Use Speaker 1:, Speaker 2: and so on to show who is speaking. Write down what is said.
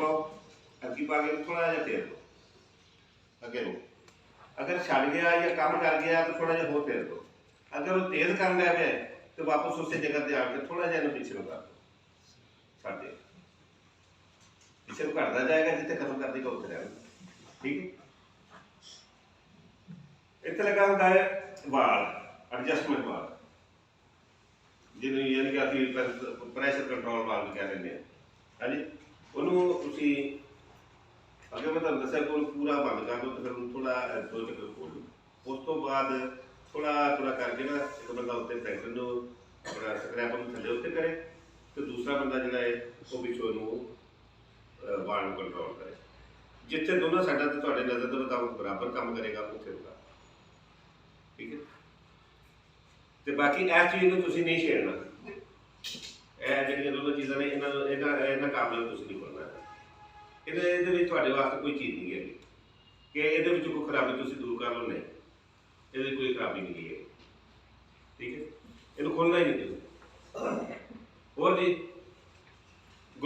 Speaker 1: पाओ, हल्की पा के थोड़ा जिहा तेल दो, अगे रो। अगर छड़ गया या काम कर गया तो थोड़ा जिहा होर तेल दो। अगर वो तेज कर लिया है तो वापस उस जगह पर आके थोड़ा जिहा इहनूं पीछे कर दो, छड़ दे पीछे को घटता जाएगा, जिते खत्म कर देगा उत्थे रहना। ठीक है। इत्थे लगा होंदा है वाल, एडजस्टमेंट वाल, जिन्हें यानी कि असीं प्रैशर कंट्रोल वाल भी कह लेंगे। हाँ जी, उन्होंने तुसीं अगर मैं तुहानूं दस्सिया कि पूरा बंद कर दो तो फिर थोड़ा 2 चक्कर खोल लो। उस तो बाद थोड़ा थोड़ा करके ना एक बंदा उत्ते प्रैशर नूं अपना स्क्रैप नूं थल्ले उत्ते करे तो दूसरा बंदा जिहड़ा है वो पिछों नूं वाल नूं कंट्रोल करे। जिथे दोनों साइडां ते तुहाडे नज़र दे मुताबिक बराबर काम करेगा उत्थे होगा। ठीक है। तो बाकी इस चीज़ को तुसीं नहीं छेड़ना, जिहड़ियां दोनों चीज़ां ने इन्हां काबलियत तुसीं नहीं करना। ਇਹਦੇ ਵਿੱਚ ਤੁਹਾਡੇ वास्ते कोई चीज़ नहीं है कि ਇਹਦੇ ਵਿੱਚ कोई खराबी तुसीं दूर कर लो, नहीं, ਇਹਦੇ कोई खराबी नहीं है। ठीक है, इन्हूं खोलना ही नहीं। और जी